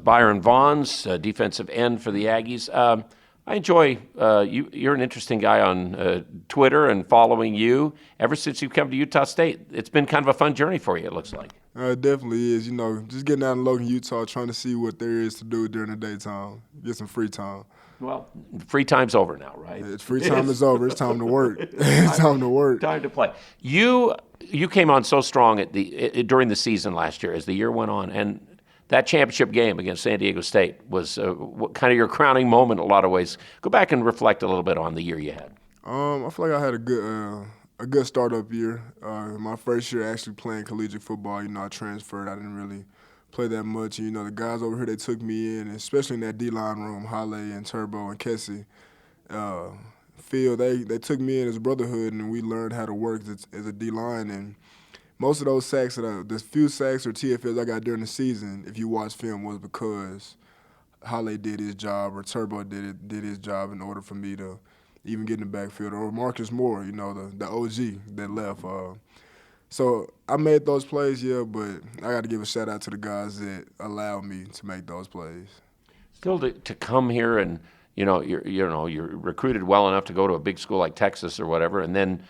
Byron Vaughns, defensive end for the Aggies. I enjoy you. You're an interesting guy on Twitter and following you ever since you've come to Utah State. It's been kind of a fun journey for you, it looks like. It definitely is. Just getting out in Logan, Utah, trying to see what there is to do during the daytime, get some free time. Well, free time's over now, right? It's free time is over. It's time to work. It's time to work. Time to play. You came on so strong during the season last year as the year went on, and that championship game against San Diego State was kind of your crowning moment in a lot of ways. Go back and reflect a little bit on the year you had. I feel like I had a good startup year. My first year actually playing collegiate football, I transferred. I didn't really play that much. The guys over here, they took me in, especially in that D-line room, Halle and Turbo and Kessie. Phil, they took me in as a brotherhood, and we learned how to work as a D-line. And most of those sacks, the few sacks or TFLs I got during the season, if you watch film, was because Halle did his job or Turbo did his job in order for me to even get in the backfield. Or Marcus Moore, the OG that left. So I made those plays, yeah, but I got to give a shout out to the guys that allowed me to make those plays. Still to come here and you're recruited well enough to go to a big school like Texas or whatever, and then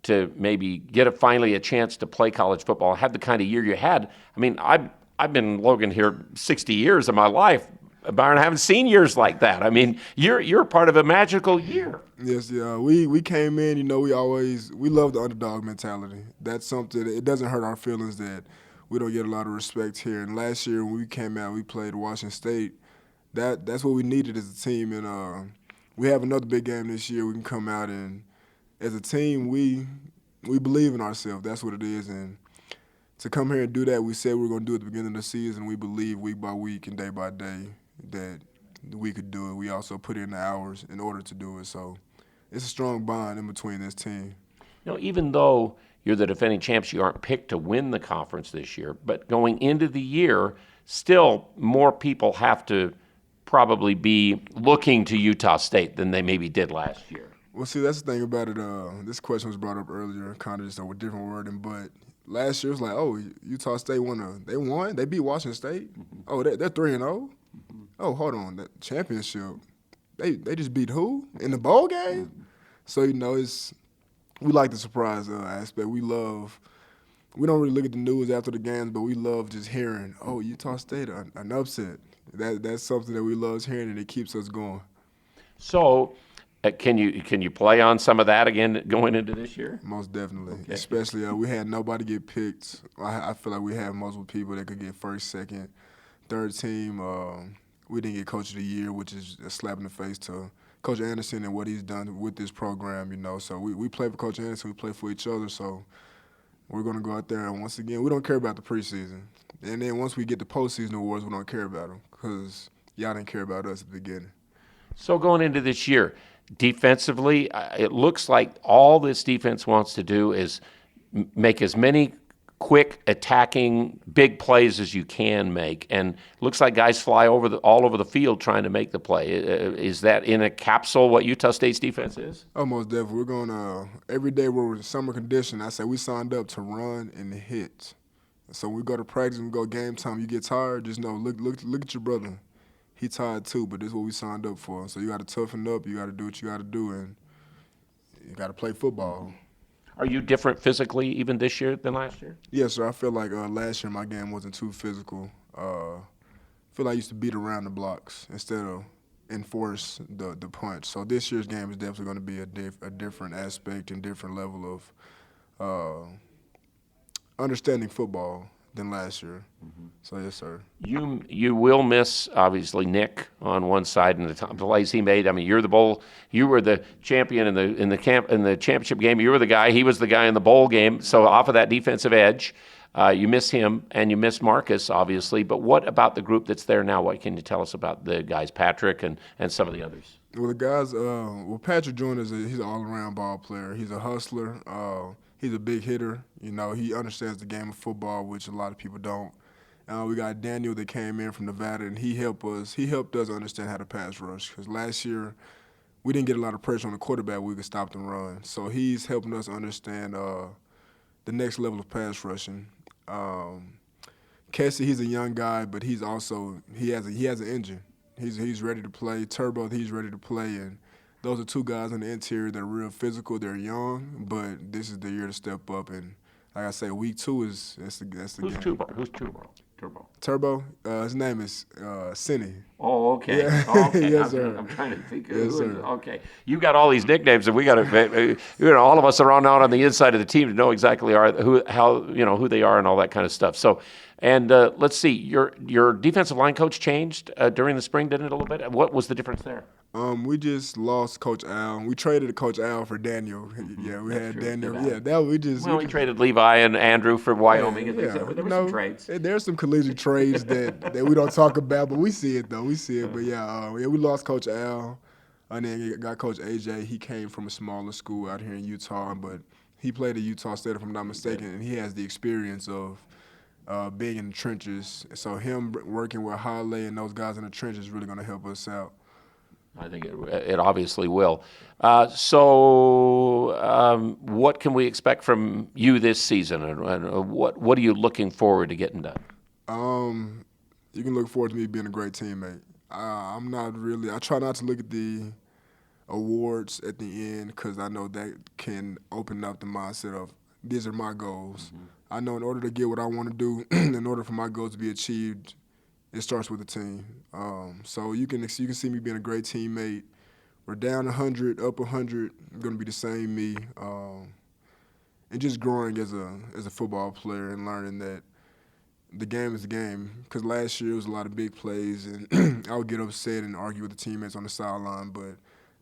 to maybe get finally a chance to play college football, have the kind of year you had. I mean, I've been in Logan here 60 years of my life. Byron, I haven't seen years like that. I mean, you're part of a magical year. Yes, yeah. We came in, we love the underdog mentality. That's something, it doesn't hurt our feelings that we don't get a lot of respect here. And last year when we came out, we played Washington State. That's what we needed as a team. And we have another big game this year. We can come out and, as a team, we believe in ourselves. That's what it is. And to come here and do that, we said we were going to do it at the beginning of the season. We believe week by week and day by day that we could do it. We also put in the hours in order to do it. So it's a strong bond in between this team. Even though you're the defending champs, you aren't picked to win the conference this year. But going into the year, still more people have to probably be looking to Utah State than they maybe did last year. Well, see, that's the thing about it. This question was brought up earlier, kind of just a different wording. But last year it was like, oh, Utah State won. They won? They beat Washington State? Mm-hmm. Oh, they're 3-0? Mm-hmm. Oh, hold on. That championship, they just beat who? In the bowl game? Mm-hmm. So, we like the surprise aspect. We don't really look at the news after the games, but we love just hearing, oh, Utah State, an upset. That's something that we love hearing, and it keeps us going. So, can you play on some of that again going into this year? Most definitely. Okay. Especially we had nobody get picked. I feel like we had multiple people that could get first, second, third team. We didn't get Coach of the Year, which is a slap in the face to Coach Anderson and what he's done with this program. So we play for Coach Anderson. We play for each other. So we're going to go out there, and once again, we don't care about the preseason. And then once we get the postseason awards, we don't care about them because y'all didn't care about us at the beginning. So going into this year, defensively, it looks like all this defense wants to do is make as many quick, attacking, big plays as you can make. And it looks like guys fly all over the field trying to make the play. Is that in a capsule what Utah State's defense is? Oh, most definitely. We're going to every day we're in summer condition. I say we signed up to run and hit. So when we go to practice and we go game time, you get tired, just know, look at your brother. He tired too, but this is what we signed up for. So you got to toughen up, you got to do what you got to do, and you got to play football. Are you different physically even this year than last year? Yes, sir. I feel like last year my game wasn't too physical. I feel like I used to beat around the blocks instead of enforce the punch. So this year's game is definitely going to be a different aspect and different level of understanding football than last year. Mm-hmm. So yes, sir. You will miss obviously Nick on one side and the plays he made. I mean, you were the champion in the championship game. You were the guy. He was the guy in the bowl game. So off of that defensive edge, you miss him and you miss Marcus obviously. But what about the group that's there now? What can you tell us about the guys, Patrick and some of the others? Well, the guys. Patrick Joyner he's an all-around ball player. He's a hustler. He's a big hitter. He understands the game of football, which a lot of people don't. We got Daniel that came in from Nevada, and he helped us understand how to pass rush. Because last year, we didn't get a lot of pressure on the quarterback. We could stop the run. So he's helping us understand the next level of pass rushing. Casey, he's a young guy, but he has an engine. He's ready to play. Turbo, he's ready to play, and those are two guys on the interior that are real physical. They're young, but this is the year to step up. And like I say, week 2 that's the Who's game. Turbo? Who's Turbo? Turbo, his name is Cinny. Oh, okay. Yeah. Oh, okay. Yes, sir. I'm trying to think. Yes, sir. Okay. You got all these nicknames, and we got to, all of us are on the inside of the team to know exactly who they are and all that kind of stuff. So, and let's see, your defensive line coach changed during the spring, didn't it, a little bit? What was the difference there? We just lost Coach Al. We traded Coach Al for Daniel. Yeah, we had true. Daniel. Yeah. Yeah, We traded Levi and Andrew for Wyoming. Yeah, There were some trades. There's some collegiate trades that we don't talk about, but we see it though. We see it. But we lost Coach Al, and then we got Coach AJ. He came from a smaller school out here in Utah, but he played at Utah State, if I'm not mistaken, and he has the experience of being in the trenches. So him working with Halle and those guys in the trenches is really going to help us out. I think it obviously will. What can we expect from you this season, and what are you looking forward to getting done? You can look forward to me being a great teammate. I try not to look at the awards at the end because I know that can open up the mindset of these are my goals. Mm-hmm. I know in order to get what I want to do, in order for my goals to be achieved, it starts with the team. So you can see me being a great teammate. We're down 100, up 100. I'm going to be the same me, and just growing as a football player and learning that the game is the game. Because last year it was a lot of big plays, and I would get upset and argue with the teammates on the sideline. But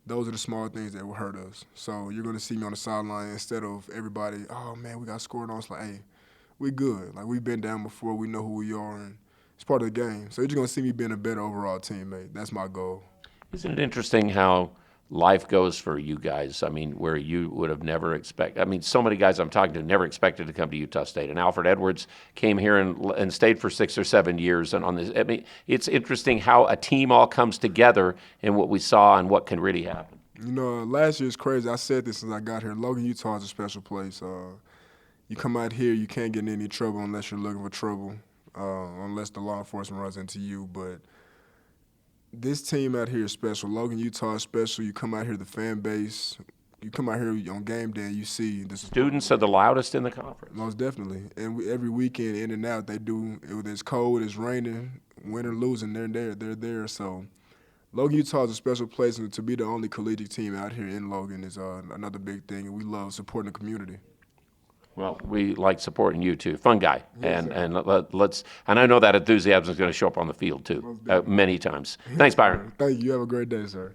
those are the small things that will hurt us. So you're going to see me on the sideline instead of everybody. Oh man, we got scored on. It's like, hey, we good. Like we've been down before. We know who we are, and it's part of the game. So you're just going to see me being a better overall teammate. That's my goal. Isn't it interesting how life goes for you guys? I mean, where you would have never expected. I mean, so many guys I'm talking to never expected to come to Utah State. And Alfred Edwards came here and stayed for 6 or 7 years. And on this, I mean, it's interesting how a team all comes together and what we saw and what can really happen. You know, last year's crazy. I said this since I got here. Logan, Utah is a special place. You come out here, you can't get in any trouble unless you're looking for trouble. Unless the law enforcement runs into you. But this team out here is special. Logan, Utah is special. You come out here, the fan base. You come out here on game day and you see this. Students are the loudest in the conference. Most definitely. And every weekend, in and out, they do. It's cold, it's raining, win or losing, they're there. So Logan, Utah is a special place. And to be the only collegiate team out here in Logan is another big thing. And we love supporting the community. Well, we like supporting you too. Fun guy, yes, and I know that enthusiasm is going to show up on the field too, many times. Thanks, Byron. Thank you. You have a great day, sir.